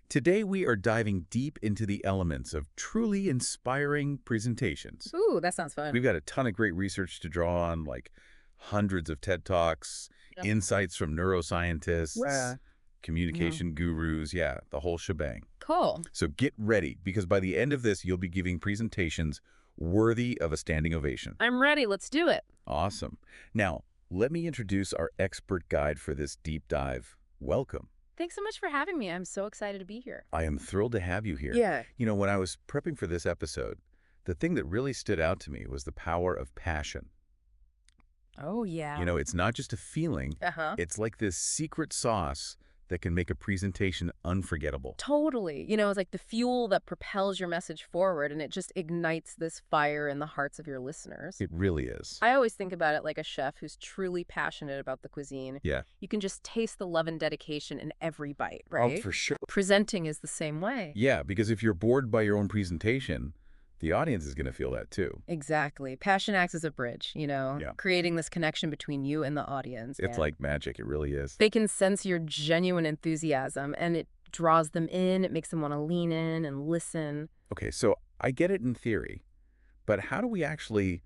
Today we are diving deep into the elements of truly inspiring presentations. Ooh, that sounds fun. We've got a ton of great research to draw on, like hundreds of TED Talks, Yep. insights from neuroscientists, Yeah. communication gurus, yeah, the whole shebang. Cool. So get ready, because by the end of this, you'll be giving presentations worthy of a standing ovation. I'm ready. Let's do it. Awesome. Now, let me introduce our expert guide for this deep dive. Welcome. Thanks so much for having me. I'm so excited to be here. I am thrilled to have you here. Yeah. You know, when I was prepping for this episode, the thing that really stood out to me was the power of passion. Oh, yeah. You know, it's not just a feeling, Uh-huh. it's like this secret sauce that can make a presentation unforgettable. Totally. It's like the fuel that propels your message forward, and it just ignites this fire in the hearts of your listeners. It really is. I always think about it like a chef who's truly passionate about the cuisine. Yeah. You can just taste the love and dedication in every bite, Oh, right? for sure. Presenting is the same way. Yeah, because if you're bored by your own presentation, the audience is going to feel that too. Exactly. Passion acts as a bridge, Yeah. creating this connection between you and the audience. It's and like magic. It really is. they can sense your genuine enthusiasm, and it draws them in. It makes them want to lean in and listen. Okay, so I get it in theory, but how do we actually,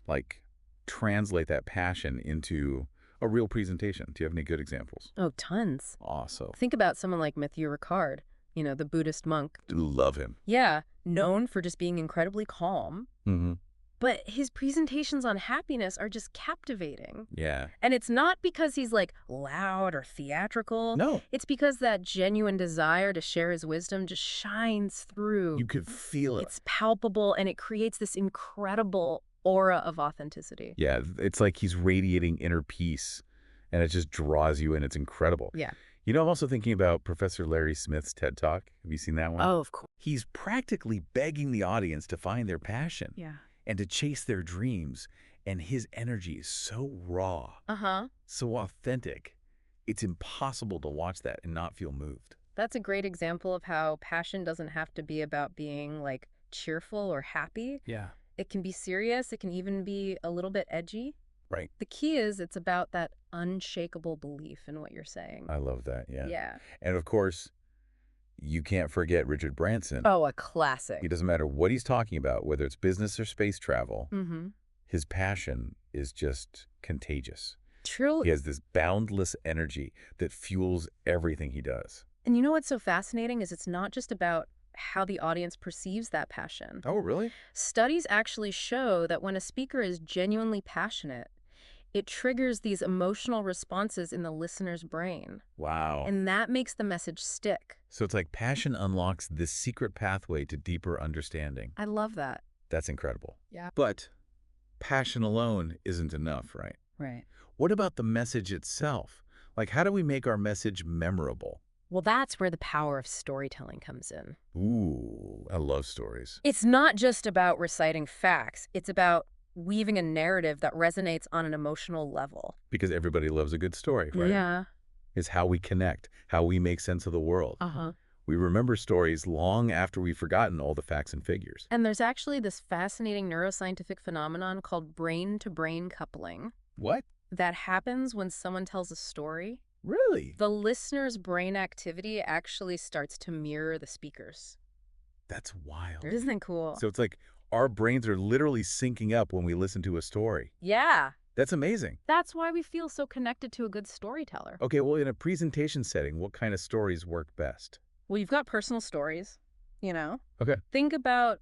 like, translate that passion into a real presentation? Do you have any good examples? Oh, tons. Awesome. Think about someone like Mathieu Ricard, the Buddhist monk. Love him. Yeah, known for just being incredibly calm. Mm-hmm. But his presentations on happiness are just captivating. Yeah. And it's not because he's like loud or theatrical. No. It's because that genuine desire to share his wisdom just shines through. You could feel it. It's palpable, and it creates this incredible aura of authenticity. Yeah, it's like he's radiating inner peace, and it just draws you in. It's incredible. Yeah. You know, I'm also thinking about Professor Larry Smith's TED Talk. Have you seen that one? Oh, of course. He's practically begging the audience to find their passion Yeah. and to chase their dreams, and his energy is so raw, Uh-huh. so authentic. It's impossible to watch that and not feel moved. That's a great example of how passion doesn't have to be about being like cheerful or happy. Yeah. It can be serious. It can even be a little bit edgy. Right. The key is it's about that unshakable belief in what you're saying. I love that, yeah. Yeah. And of course, you can't forget Richard Branson. Oh, a classic. It doesn't matter what he's talking about, whether it's business or space travel, Mm-hmm. his passion is just contagious. Truly. He has this boundless energy that fuels everything he does. And you know what's so fascinating is it's not just about how the audience perceives that passion. Oh, really? Studies actually show that when a speaker is genuinely passionate, it triggers these emotional responses in the listener's brain. Wow. And that makes the message stick. So it's like passion unlocks this secret pathway to deeper understanding. I love that. That's incredible. Yeah. But passion alone isn't enough, right? Right. What about the message itself? Like, how do we make our message memorable? Well, that's where the power of storytelling comes in. Ooh, I love stories. It's not just about reciting facts. It's about weaving a narrative that resonates on an emotional level. Because everybody loves a good story, right? Yeah. It's how we connect, how we make sense of the world. Uh-huh. We remember stories long after we've forgotten all the facts and figures. And there's actually this fascinating neuroscientific phenomenon called brain-to-brain coupling What? that happens when someone tells a story. Really? The listener's brain activity actually starts to mirror the speaker's. That's wild. Isn't that cool? So it's like our brains are literally syncing up when we listen to a story. Yeah. That's amazing. That's why we feel so connected to a good storyteller. Okay, well, in a presentation setting, what kind of stories work best? Well, you've got personal stories, Okay. Think about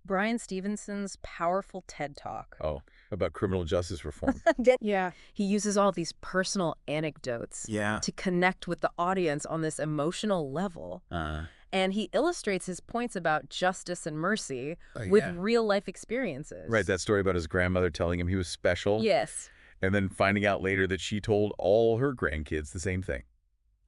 Brian Stevenson's powerful TED Talk. Oh, about criminal justice reform. Yeah. He uses all these personal anecdotes Yeah. to connect with the audience on this emotional level. And he illustrates his points about justice and mercy with real-life experiences. Right, that story about his grandmother telling him he was special. Yes. And then finding out later that she told all her grandkids the same thing.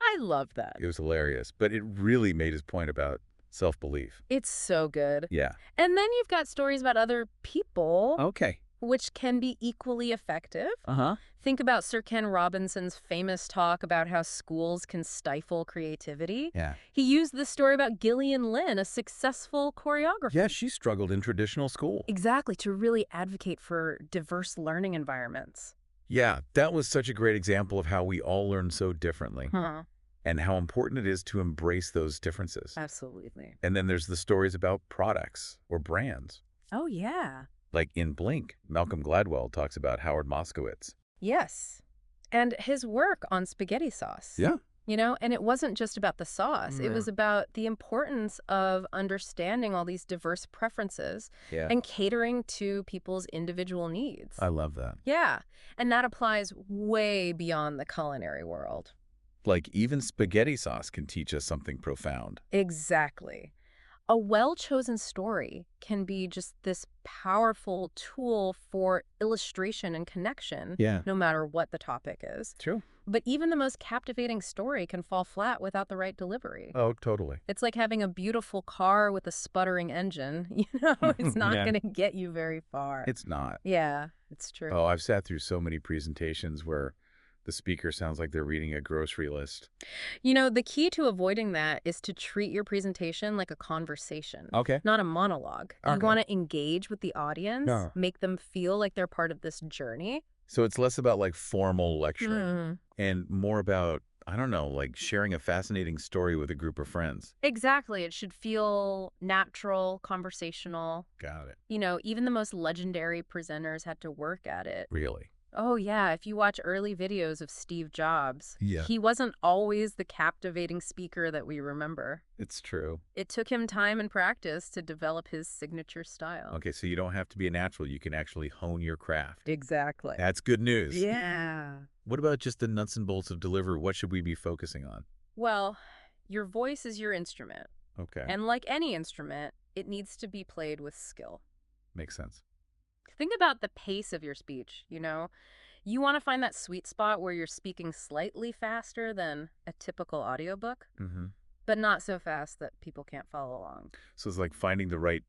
I love that. It was hilarious, but it really made his point about self-belief. It's so good. Yeah. And then you've got stories about other people, Okay. which can be equally effective. Uh-huh. Think about Sir Ken Robinson's famous talk about how schools can stifle creativity. Yeah. He used this story about Gillian Lynn, a successful choreographer. Yeah, she struggled in traditional school. Exactly, to really advocate for diverse learning environments. Yeah, that was such a great example of how we all learn so differently. Huh. and how important it is to embrace those differences. Absolutely. And then there's the stories about products or brands. Oh, yeah. Like in Blink, Malcolm Gladwell talks about Howard Moskowitz. Yes. And his work on spaghetti sauce. Yeah. And it wasn't just about the sauce. It was about the importance of understanding all these diverse preferences and catering to people's individual needs. I love that. Yeah. And that applies way beyond the culinary world. Like even spaghetti sauce can teach us something profound. Exactly. A well-chosen story can be just this powerful tool for illustration and connection, no matter what the topic is. True. But even the most captivating story can fall flat without the right delivery. Oh, totally. It's like having a beautiful car with a sputtering engine. It's not going to get you very far. It's not. Yeah, it's true. Oh, I've sat through so many presentations where the speaker sounds like they're reading a grocery list. The key to avoiding that is to treat your presentation like a conversation, not a monologue. You want to engage with the audience, make them feel like they're part of this journey. So it's less about like formal lecturing and more about, I don't know, like sharing a fascinating story with a group of friends. Exactly. It should feel natural, conversational. Got it. Even the most legendary presenters had to work at it. Really? Oh, yeah. If you watch early videos of Steve Jobs, he wasn't always the captivating speaker that we remember. It's true. It took him time and practice to develop his signature style. Okay, so you don't have to be a natural. You can actually hone your craft. Exactly. That's good news. Yeah. What about just the nuts and bolts of delivery? What should we be focusing on? Well, your voice is your instrument. Okay. And like any instrument, it needs to be played with skill. Makes sense. Think about the pace of your speech, You want to find that sweet spot where you're speaking slightly faster than a typical audiobook, but not so fast that people can't follow along. So it's like finding the right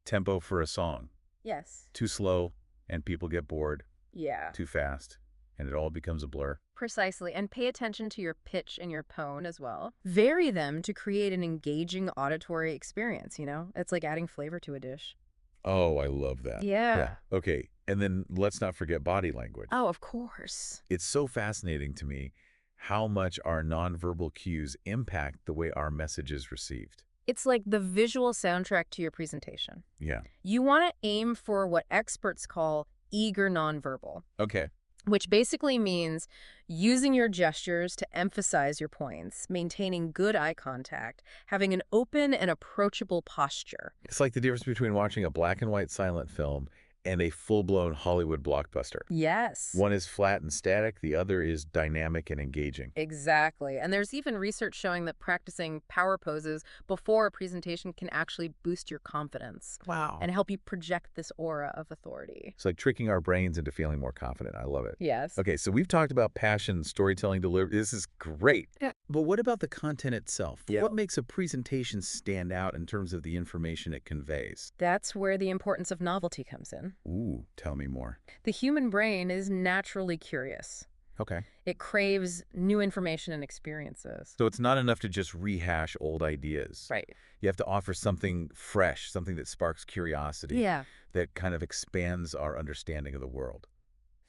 tempo for a song. Yes. Too slow, and people get bored. Yeah. Too fast, and it all becomes a blur. Precisely. And pay attention to your pitch and your tone as well. Vary them to create an engaging auditory experience, It's like adding flavor to a dish. Oh, I love that. Yeah. Okay, and then let's not forget body language. Oh, of course. It's so fascinating to me how much our nonverbal cues impact the way our message is received. It's like the visual soundtrack to your presentation. Yeah. You want to aim for what experts call eager nonverbal. Okay. Which basically means using your gestures to emphasize your points, maintaining good eye contact, having an open and approachable posture. It's like the difference between watching a black and white silent film and a full-blown Hollywood blockbuster. Yes. One is flat and static, the other is dynamic and engaging. Exactly. And there's even research showing that practicing power poses before a presentation can actually boost your confidence. Wow. And help you project this aura of authority. It's like tricking our brains into feeling more confident. I love it. Yes. Okay, so we've talked about passion, storytelling, delivery. This is great. Yeah. But what about the content itself? Yeah. What makes a presentation stand out in terms of the information it conveys? That's where the importance of novelty comes in. Ooh, tell me more. The human brain is naturally curious. Okay. It craves new information and experiences. So it's not enough to just rehash old ideas. Right. You have to offer something fresh, something that sparks curiosity. Yeah. That kind of expands our understanding of the world.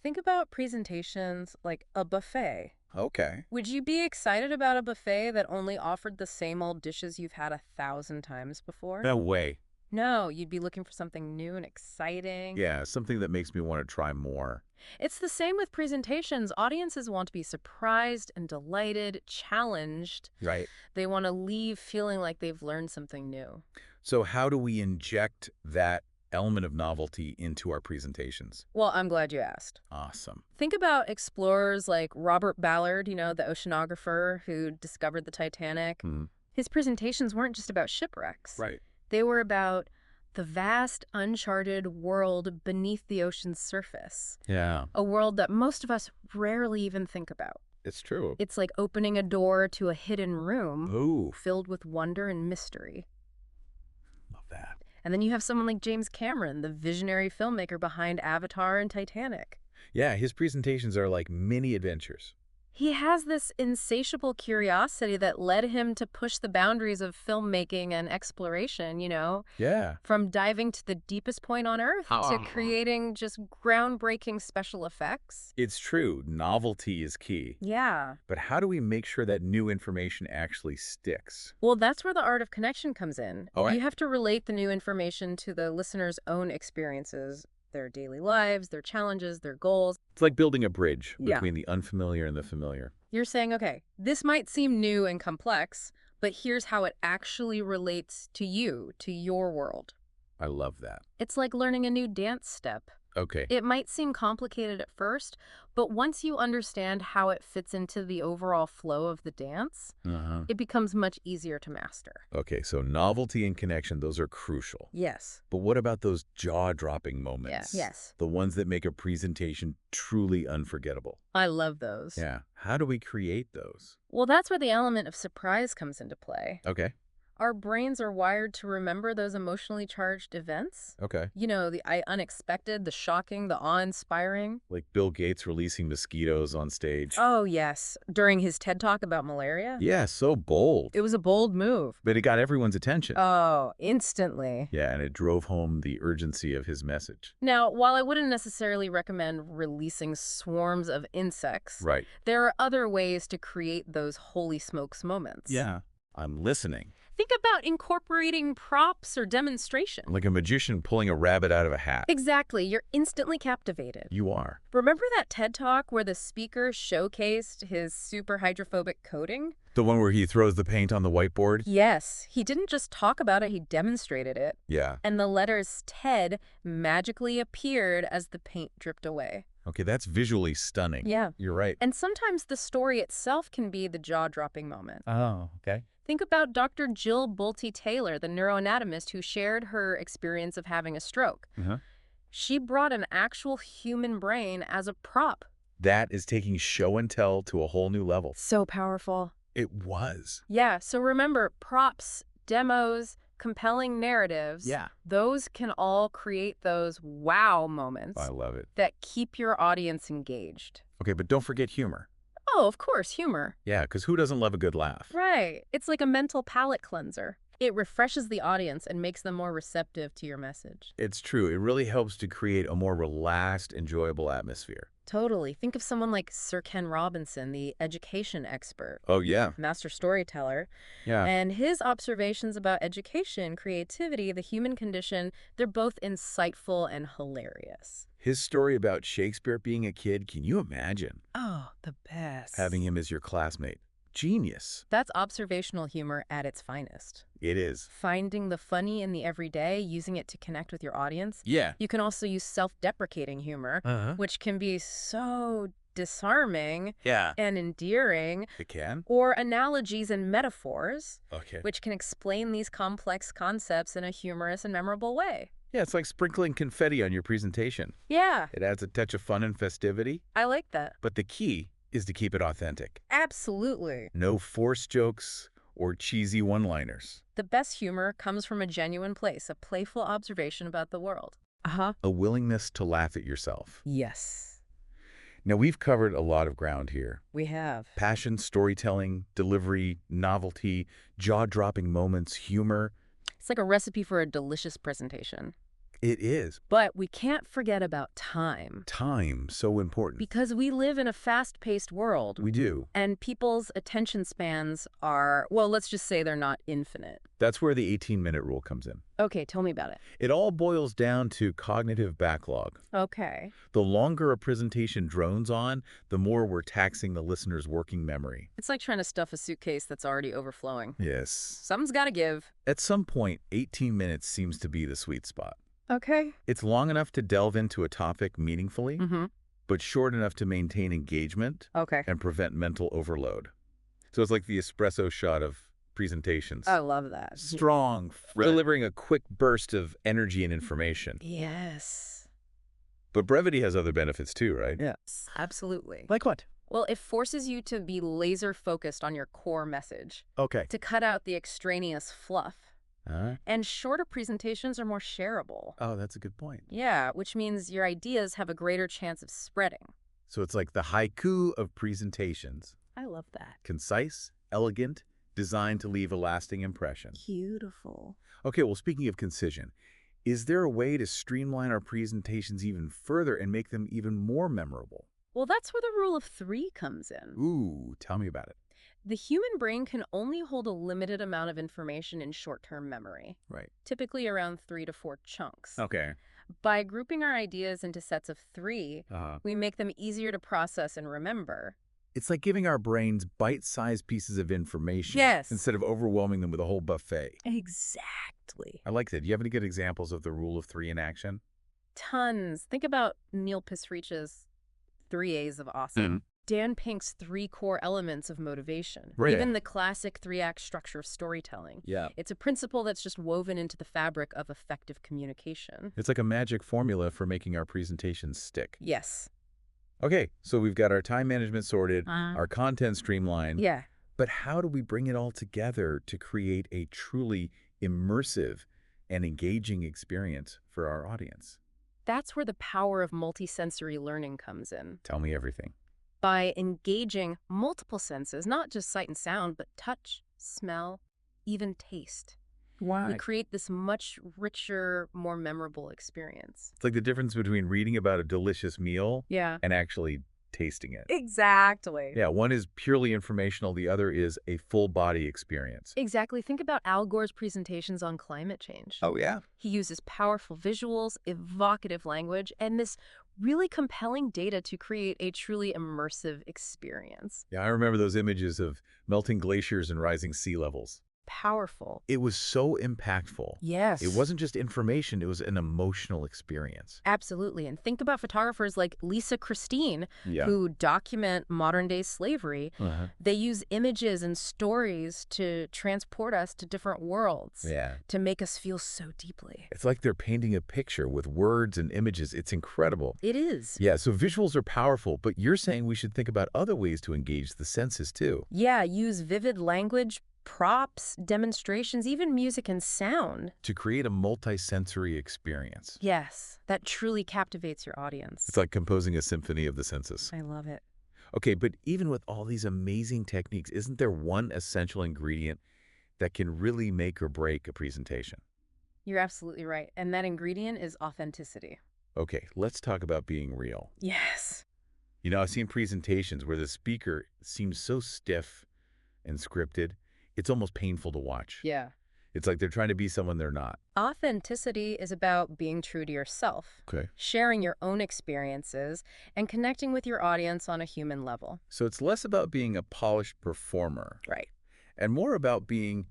Think about presentations like a buffet. Okay. Would you be excited about a buffet that only offered the same old dishes you've had 1,000 times before? No way. No, you'd be looking for something new and exciting. Yeah, something that makes me want to try more. It's the same with presentations. Audiences want to be surprised and delighted, challenged. Right. They want to leave feeling like they've learned something new. So how do we inject that element of novelty into our presentations? Well, I'm glad you asked. Awesome. Think about explorers like Robert Ballard, the oceanographer who discovered the Titanic. His presentations weren't just about shipwrecks. Right. They were about the vast, uncharted world beneath the ocean's surface. Yeah. A world that most of us rarely even think about. It's true. It's like opening a door to a hidden room Ooh. filled with wonder and mystery. Love that. And then you have someone like James Cameron, the visionary filmmaker behind Avatar and Titanic. Yeah, his presentations are like mini adventures. He has this insatiable curiosity that led him to push the boundaries of filmmaking and exploration, Yeah. from diving to the deepest point on Earth to creating just groundbreaking special effects. It's true. Novelty is key. Yeah. But how do we make sure that new information actually sticks? Well, that's where the art of connection comes in. All right. You have to relate the new information to the listener's own experiences, their daily lives, their challenges, their goals. It's like building a bridge Yeah. between the unfamiliar and the familiar. You're saying, okay, this might seem new and complex, but here's how it actually relates to you, to your world. I love that. It's like learning a new dance step. Okay. It might seem complicated at first, but once you understand how it fits into the overall flow of the dance, it becomes much easier to master. Okay, so novelty and connection, those are crucial. Yes. But what about those jaw-dropping moments? Yes. The ones that make a presentation truly unforgettable. I love those. Yeah. How do we create those? Well, that's where the element of surprise comes into play. Okay. Our brains are wired to remember those emotionally charged events. Okay. The unexpected, the shocking, the awe-inspiring. Like Bill Gates releasing mosquitoes on stage. Oh, yes. During his TED Talk about malaria. Yeah, so bold. It was a bold move. But it got everyone's attention. Oh, instantly. Yeah, and it drove home the urgency of his message. Now, while I wouldn't necessarily recommend releasing swarms of insects, Right. there are other ways to create those holy smokes moments. Yeah. I'm listening. Think about incorporating props or demonstration. Like a magician pulling a rabbit out of a hat. Exactly. You're instantly captivated. You are. Remember that TED Talk where the speaker showcased his super hydrophobic coating? The one where he throws the paint on the whiteboard? Yes. He didn't just talk about it, he demonstrated it. Yeah. And the letters TED magically appeared as the paint dripped away. Okay, that's visually stunning. Yeah. You're right. And sometimes the story itself can be the jaw-dropping moment. Oh, okay. Think about Dr. Jill Bolte Taylor, the neuroanatomist who shared her experience of having a stroke. She brought an actual human brain as a prop. That is taking show and tell to a whole new level. So powerful. It was. Yeah, so remember, props, demos, compelling narratives, those can all create those wow moments I love it. that keep your audience engaged. Okay, but don't forget humor. Oh, of course, humor. Yeah, because who doesn't love a good laugh? Right. It's like a mental palate cleanser. It refreshes the audience and makes them more receptive to your message. It's true. It really helps to create a more relaxed, enjoyable atmosphere. Totally. Think of someone like Sir Ken Robinson, the education expert, Oh, yeah. master storyteller, Yeah. and his observations about education, creativity, the human condition, they're both insightful and hilarious. His story about Shakespeare being a kid, can you imagine? Oh, the best. Having him as your classmate. Genius. That's observational humor at its finest. It is. Finding the funny in the everyday, using it to connect with your audience. Yeah. You can also use self-deprecating humor, which can be so disarming Yeah. and endearing, It can? or analogies and metaphors, Okay. which can explain these complex concepts in a humorous and memorable way. Yeah, it's like sprinkling confetti on your presentation. Yeah, It adds a touch of fun and festivity, I like that. but the key is to keep it authentic. Absolutely. No forced jokes or cheesy one-liners. The best humor comes from a genuine place, a playful observation about the world. A willingness to laugh at yourself. Yes, Now, we've covered a lot of ground here. we have. Passion, storytelling, delivery, novelty, jaw-dropping moments, humor. It's like a recipe for a delicious presentation. It is. But we can't forget about time. Time, so important. Because we live in a fast-paced world. We do. And people's attention spans are, well, let's just say they're not infinite. That's where the 18-minute rule comes in. Okay, tell me about it. It all boils down to cognitive backlog. Okay. The longer a presentation drones on, the more we're taxing the listener's working memory. It's like trying to stuff a suitcase that's already overflowing. Yes. Something's got to give. At some point, 18 minutes seems to be the sweet spot. Okay. It's long enough to delve into a topic meaningfully, Mm-hmm. but short enough to maintain engagement Okay. and prevent mental overload. So it's like the espresso shot of presentations. I love that. Strong, delivering a quick burst of energy and information. Yes. But brevity has other benefits too, right? Yes. Absolutely. Like what? Well, it forces you to be laser focused on your core message, Okay. to cut out the extraneous fluff. And shorter presentations are more shareable. Oh, that's a good point. Yeah, which means your ideas have a greater chance of spreading. So it's like the haiku of presentations. I love that. Concise, elegant, designed to leave a lasting impression. Beautiful. Okay, well, speaking of concision, is there a way to streamline our presentations even further and make them even more memorable? Well, that's where the rule of three comes in. Ooh, tell me about it. The human brain can only hold a limited amount of information in short-term memory, Right. typically around 3 to 4 chunks. Okay. By grouping our ideas into sets of 3, Uh-huh. we make them easier to process and remember. It's like giving our brains bite-sized pieces of information Yes. instead of overwhelming them with a whole buffet. Exactly. I like that. Do you have any good examples of the rule of three in action? Tons. Think about Neil Pasricha's 3 A's of awesome. Dan Pink's 3 core elements of motivation. Right. Even the classic 3-act structure of storytelling. Yeah. It's a principle that's just woven into the fabric of effective communication. It's like a magic formula for making our presentations stick. Yes. Okay, so we've got our time management sorted, our content streamlined, Yeah. but how do we bring it all together to create a truly immersive and engaging experience for our audience? That's where the power of multisensory learning comes in. Tell me everything. By engaging multiple senses, not just sight and sound, but touch, smell, even taste. Why? We create this much richer, more memorable experience. It's like the difference between reading about a delicious meal Yeah. and actually tasting it. Exactly. Yeah, one is purely informational, the other is a full body experience. Exactly. Think about Al Gore's presentations on climate change. Oh, yeah? He uses powerful visuals, evocative language, and this really compelling data to create a truly immersive experience. Yeah, I remember those images of melting glaciers and rising sea levels. Powerful. It was so impactful. Yes. It wasn't just information, it was an emotional experience. Absolutely. And think about photographers like Lisa Christine, Yeah. who document modern-day slavery. Uh-huh. They use images and stories to transport us to different worlds, Yeah. to make us feel so deeply. It's like they're painting a picture with words and images. It's incredible. It is. Yeah, so visuals are powerful, but you're saying we should think about other ways to engage the senses too. Yeah, use vivid language, props, demonstrations, even music and sound. To create a multi-sensory experience. Yes, that truly captivates your audience. It's like composing a symphony of the senses. I love it. Okay, but even with all these amazing techniques, isn't there one essential ingredient that can really make or break a presentation? You're absolutely right. And that ingredient is authenticity. Okay, let's talk about being real. Yes. You know, I've seen presentations where the speaker seems so stiff and scripted, it's almost painful to watch. Yeah. It's like they're trying to be someone they're not. Authenticity is about being true to yourself, Okay. sharing your own experiences, and connecting with your audience on a human level. So it's less about being a polished performer Right. and more about being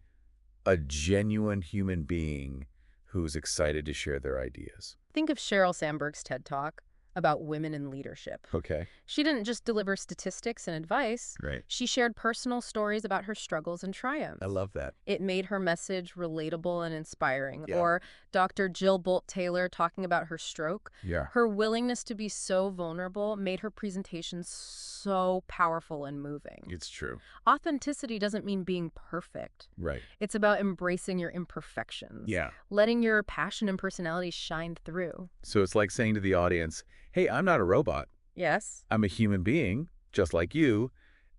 a genuine human being who's excited to share their ideas. Think of Sheryl Sandberg's TED Talk about women in leadership. Okay. She didn't just deliver statistics and advice. Right. She shared personal stories about her struggles and triumphs. I love that. It made her message relatable and inspiring. Yeah. Or Dr. Jill Bolt Taylor talking about her stroke. Yeah. Her willingness to be so vulnerable made her presentation so powerful and moving. It's true. Authenticity doesn't mean being perfect. Right. It's about embracing your imperfections. Yeah. Letting your passion and personality shine through. So it's like saying to the audience, hey, I'm not a robot. Yes. I'm a human being, just like you,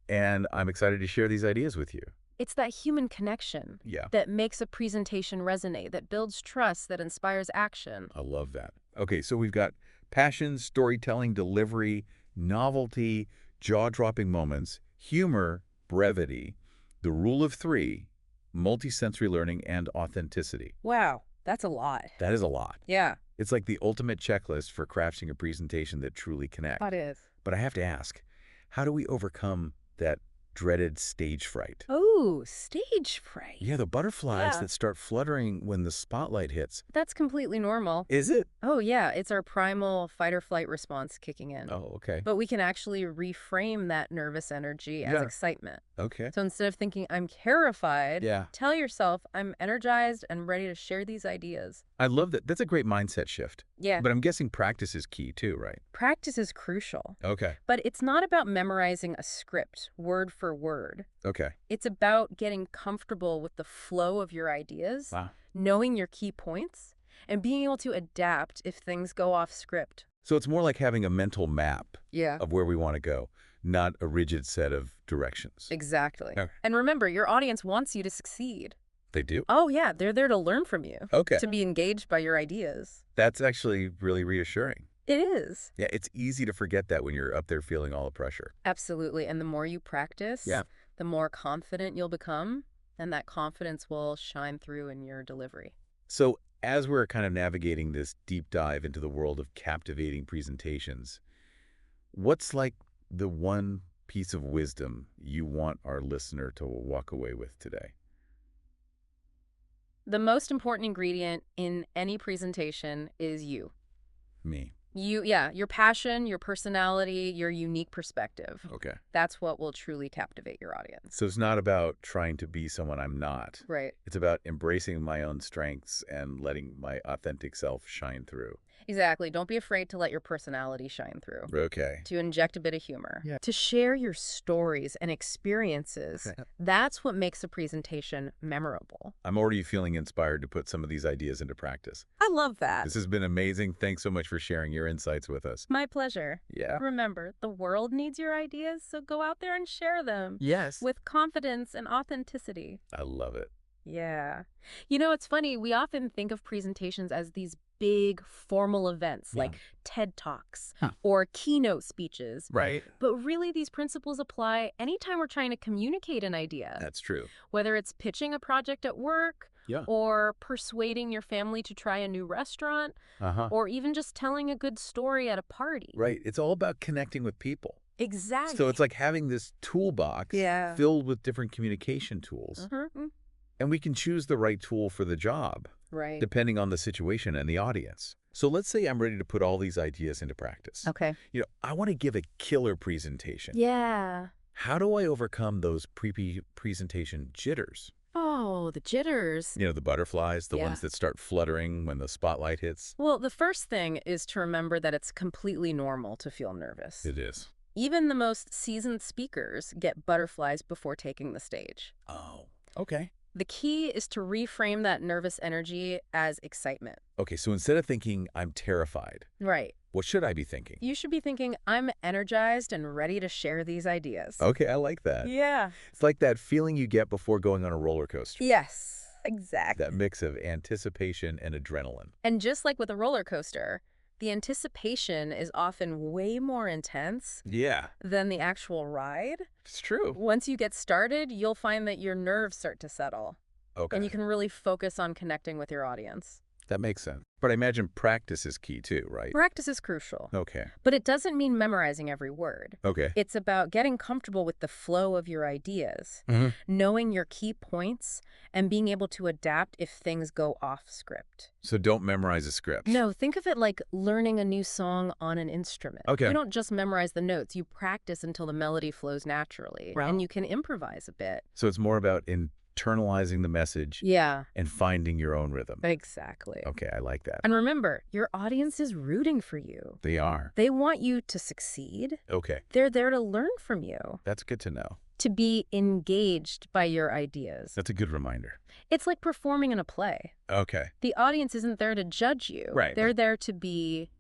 and I'm excited to share these ideas with you. It's that human connection Yeah. that makes a presentation resonate, that builds trust, that inspires action. I love that. Okay, so we've got passion, storytelling, delivery, novelty, jaw-dropping moments, humor, brevity, the rule of three, multisensory learning, and authenticity. Wow, that's a lot. That is a lot. Yeah, It's like the ultimate checklist for crafting a presentation that truly connects. that is. But I have to ask, how do we overcome that dreaded stage fright? Oh, stage fright. Yeah, the butterflies Yeah. that start fluttering when the spotlight hits. That's completely normal. Is it? Oh, yeah, it's our primal fight or flight response kicking in. Oh, okay. But we can actually reframe that nervous energy as Yeah. excitement. Okay. So instead of thinking, I'm terrified, Yeah. tell yourself, I'm energized and ready to share these ideas. I love that. That's a great mindset shift. Yeah. But I'm guessing practice is key too, right? Practice is crucial. Okay. But it's not about memorizing a script word for word. Okay. It's about getting comfortable with the flow of your ideas, Wow. knowing your key points, and being able to adapt if things go off script So it's more like having a mental map Yeah. of where we want to go, not a rigid set of directions. Exactly. Okay. And remember, your audience wants you to succeed. They do? Oh, yeah, they're there to learn from you, Okay. to be engaged by your ideas. That's actually really reassuring. It is. Yeah, it's easy to forget that when you're up there feeling all the pressure. Absolutely. And the more you practice, Yeah. the more confident you'll become, and that confidence will shine through in your delivery. So as we're kind of navigating this deep dive into the world of captivating presentations, what's like the one piece of wisdom you want our listener to walk away with today? The most important ingredient in any presentation is you. Me. Your passion, your personality, your unique perspective. Okay. That's what will truly captivate your audience. So it's not about trying to be someone I'm not. Right. It's about embracing my own strengths and letting my authentic self shine through. Exactly. Don't be afraid to let your personality shine through. Okay. To inject a bit of humor. Yeah. To share your stories and experiences. Okay. That's what makes a presentation memorable. I'm already feeling inspired to put some of these ideas into practice. I love that. This has been amazing. Thanks so much for sharing your insights with us. My pleasure. Yeah. Remember, the world needs your ideas, so go out there and share them. Yes. With confidence and authenticity. I love it. Yeah. You know, it's funny. We often think of presentations as these big formal events like TED Talks or keynote speeches. Right. But really, these principles apply anytime we're trying to communicate an idea. That's true. Whether it's pitching a project at work or persuading your family to try a new restaurant or even just telling a good story at a party. Right. It's all about connecting with people. Exactly. So it's like having this toolbox filled with different communication tools. And we can choose the right tool for the job, right, depending on the situation and the audience. So let's say I'm ready to put all these ideas into practice. Okay. I want to give a killer presentation. Yeah. How do I overcome those pre-presentation jitters? Oh, the jitters. The butterflies, the ones that start fluttering when the spotlight hits. Well, the first thing is to remember that it's completely normal to feel nervous. It is. Even the most seasoned speakers get butterflies before taking the stage. Oh, okay. The key is to reframe that nervous energy as excitement. Okay, so instead of thinking I'm terrified, right, what should I be thinking? You should be thinking I'm energized and ready to share these ideas. Okay, I like that. Yeah. It's like that feeling you get before going on a roller coaster. Yes, exactly. That mix of anticipation and adrenaline. And just like with a roller coaster, the anticipation is often way more intense than the actual ride. It's true. Once you get started, you'll find that your nerves start to settle. Okay. And you can really focus on connecting with your audience. That makes sense. But I imagine practice is key too, right? Practice is crucial. Okay. But it doesn't mean memorizing every word. Okay. It's about getting comfortable with the flow of your ideas, knowing your key points, and being able to adapt if things go off script. So don't memorize a script. No, think of it like learning a new song on an instrument. Okay. You don't just memorize the notes. You practice until the melody flows naturally. Right. And you can improvise a bit. So it's more about internalizing the message and finding your own rhythm. Exactly. Okay, I like that. And remember, your audience is rooting for you. They are. They want you to succeed. Okay. They're there to learn from you. That's good to know. To be engaged by your ideas. That's a good reminder. It's like performing in a play. Okay. The audience isn't there to judge you. Right. They're there to be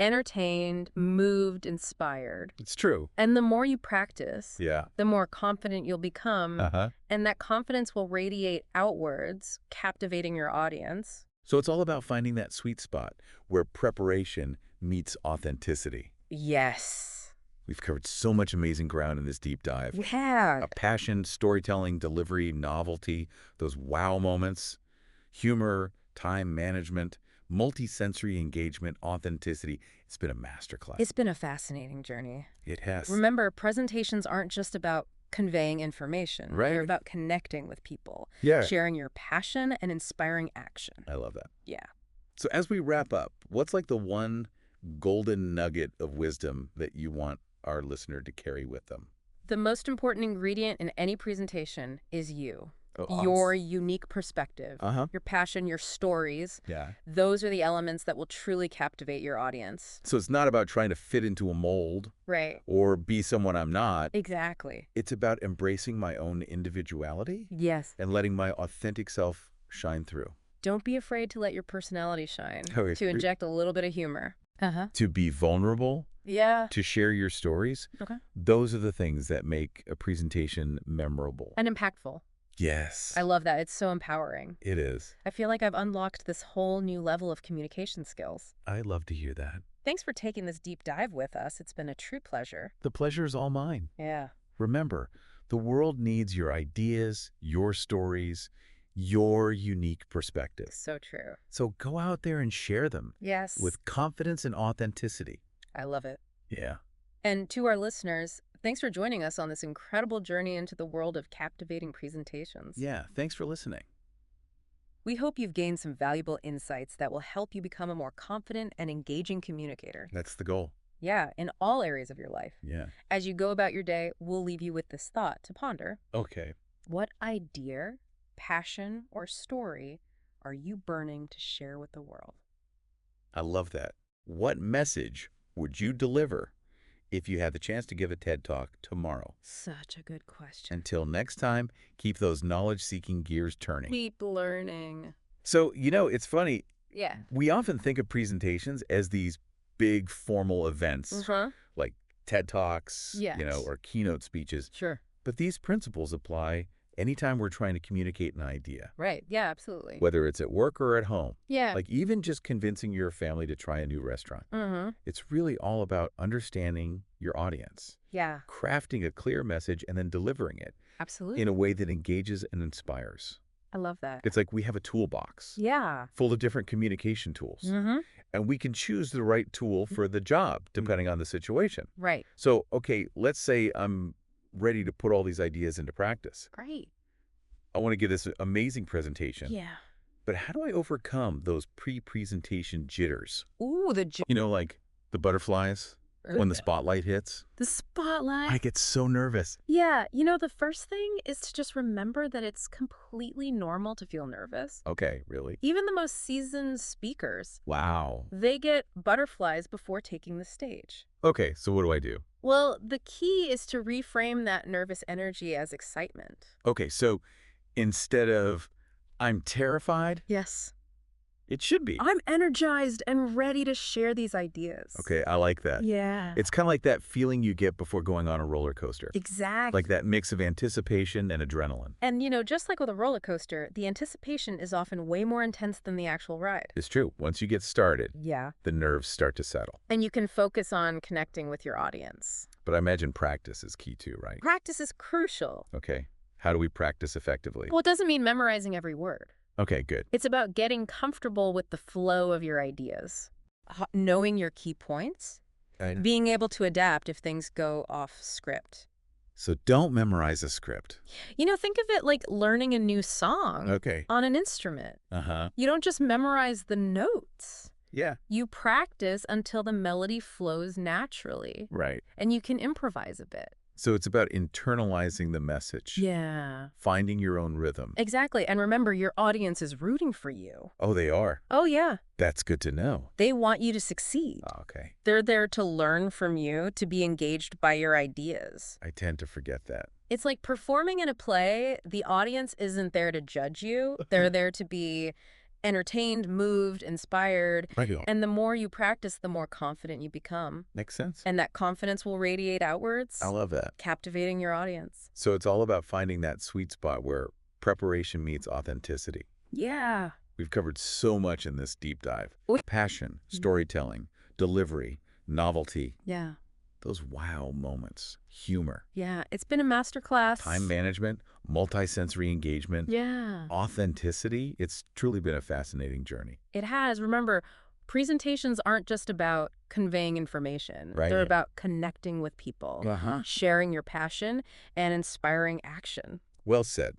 entertained, moved, inspired. It's true. And the more you practice, Yeah. the more confident you'll become. Uh-huh. And that confidence will radiate outwards, captivating your audience. So it's all about finding that sweet spot where preparation meets authenticity. Yes. We've covered so much amazing ground in this deep dive. Yeah. A passion, storytelling, delivery, novelty, those wow moments, humor, time management, multi-sensory engagement, authenticity. It's been a masterclass. It's been a fascinating journey. It has. Remember, presentations aren't just about conveying information. Right. They're about connecting with people, Yeah. sharing your passion and inspiring action. I love that. Yeah. So as we wrap up, what's like the one golden nugget of wisdom that you want our listener to carry with them? The most important ingredient in any presentation is you. Oh, Your unique perspective, Uh-huh. your passion, your stories. Yeah. Those are the elements that will truly captivate your audience. So it's not about trying to fit into a mold Right. or be someone I'm not. Exactly. It's about embracing my own individuality Yes. and letting my authentic self shine through. Don't be afraid to let your personality shine, Okay. to inject a little bit of humor. Uh-huh. to be vulnerable, Yeah. to share your stories. Okay. Those are the things that make a presentation memorable. And impactful. Yes, I love that. It's so empowering. it is. I feel like I've unlocked this whole new level of communication skills. I love to hear that. Thanks for taking this deep dive with us. It's been a true pleasure. The pleasure is all mine. Yeah. Remember, the world needs your ideas, your stories, your unique perspective. So true. So go out there and share them Yes. with confidence and authenticity. I love it. Yeah. And to our listeners, thanks for joining us on this incredible journey into the world of captivating presentations. Yeah, thanks for listening. We hope you've gained some valuable insights that will help you become a more confident and engaging communicator. That's the goal. Yeah, in all areas of your life. Yeah. As you go about your day, we'll leave you with this thought to ponder. Okay. What idea, passion, or story are you burning to share with the world? I love that. What message would you deliver if you had the chance to give a TED Talk tomorrow? Such a good question. Until next time, keep those knowledge-seeking gears turning. Keep learning. So, it's funny. Yeah. We often think of presentations as these big formal events, Uh-huh. like TED Talks, Yes. or keynote speeches. Sure. But these principles apply anytime we're trying to communicate an idea, Right. Yeah, absolutely. whether it's at work or at home. Yeah. Like even just convincing your family to try a new restaurant. Mm-hmm. It's really all about understanding your audience, Yeah, crafting a clear message, and then delivering it absolutely. in a way that engages and inspires. I love that. It's like we have a toolbox Yeah. full of different communication tools, Mm-hmm. and we can choose the right tool for the job depending on the situation. Right. So, okay, let's say I'm ready to put all these ideas into practice. Great. I want to give this amazing presentation. Yeah. But how do I overcome those pre-presentation jitters? Ooh, Like the butterflies when the spotlight hits? the spotlight. I get so nervous. Yeah, the first thing is to just remember that it's completely normal to feel nervous. Okay, really? Even the most seasoned speakers, Wow. they get butterflies before taking the stage. Okay, so what do I do? Well, the key is to reframe that nervous energy as excitement. Okay, so instead of I'm terrified, Yes. it should be. I'm energized and ready to share these ideas. Okay, I like that. Yeah. It's kind of like that feeling you get before going on a roller coaster. Exactly. Like that mix of anticipation and adrenaline. And, just like with a roller coaster, the anticipation is often way more intense than the actual ride. It's true. Once you get started, Yeah. the nerves start to settle. And you can focus on connecting with your audience. But I imagine practice is key too, right? Practice is crucial. Okay. How do we practice effectively? Well, it doesn't mean memorizing every word. Okay, good. It's about getting comfortable with the flow of your ideas, knowing your key points, being able to adapt if things go off script. So don't memorize a script. Think of it like learning a new song Okay. on an instrument. Uh-huh. You don't just memorize the notes. Yeah. You practice until the melody flows naturally, Right. and you can improvise a bit. So it's about internalizing the message. Yeah. Finding your own rhythm. Exactly. And remember, your audience is rooting for you. Oh, they are. Oh, yeah. That's good to know. They want you to succeed. Okay. They're there to learn from you, to be engaged by your ideas. I tend to forget that. It's like performing in a play. The audience isn't there to judge you. They're there to be entertained, moved, inspired. Right on. And the more you practice, the more confident you become. Makes sense. And that confidence will radiate outwards, I love that. captivating your audience. So it's all about finding that sweet spot where preparation meets authenticity. Yeah. We've covered so much in this deep dive. Oy. Passion, storytelling, delivery, novelty, Yeah. those wow moments, humor, Yeah. It's been a masterclass. time management, multisensory engagement, Yeah. authenticity. It's truly been a fascinating journey. It has. Remember, presentations aren't just about conveying information. Right. They're about connecting with people, Uh-huh. sharing your passion, and inspiring action. Well said.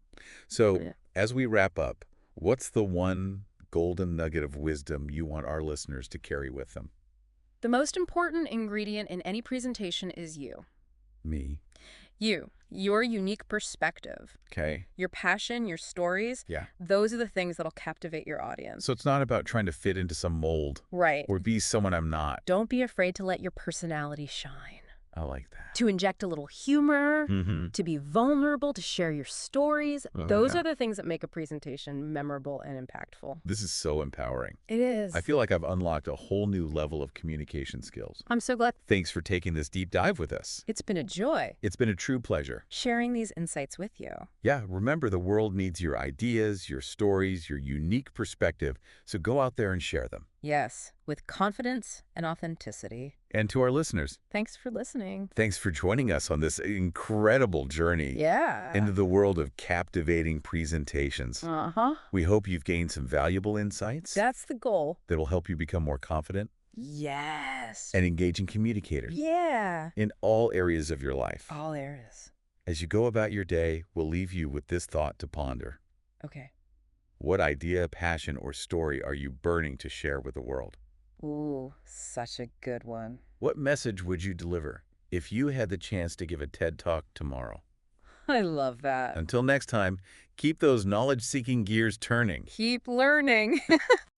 So Yeah. as we wrap up, what's the one golden nugget of wisdom you want our listeners to carry with them? The most important ingredient in any presentation is you. Me. Your unique perspective, Okay. your passion, your stories. Yeah. Those are the things that'll captivate your audience. So it's not about trying to fit into some mold Right. or be someone I'm not. Don't be afraid to let your personality shine. I like that. to inject a little humor, Mm-hmm. to be vulnerable, to share your stories. Oh, Those yeah. are the things that make a presentation memorable and impactful. This is so empowering. It is. I feel like I've unlocked a whole new level of communication skills. I'm so glad. Thanks for taking this deep dive with us. It's been a joy It's been a true pleasure. sharing these insights with you. Yeah, remember the world needs your ideas, your stories, your unique perspective, so go out there and share them. Yes, with confidence and authenticity. And to our listeners, Thanks for listening. thanks for joining us on this incredible journey Yeah. into the world of captivating presentations. Uh-huh. We hope you've gained some valuable insights That's the goal. that will help you become more confident Yes. and engaging communicators Yeah. in all areas of your life. All areas. As you go about your day, we'll leave you with this thought to ponder. Okay. What idea, passion, or story are you burning to share with the world? Ooh, such a good one. What message would you deliver if you had the chance to give a TED Talk tomorrow? I love that. Until next time, keep those knowledge-seeking gears turning. Keep learning.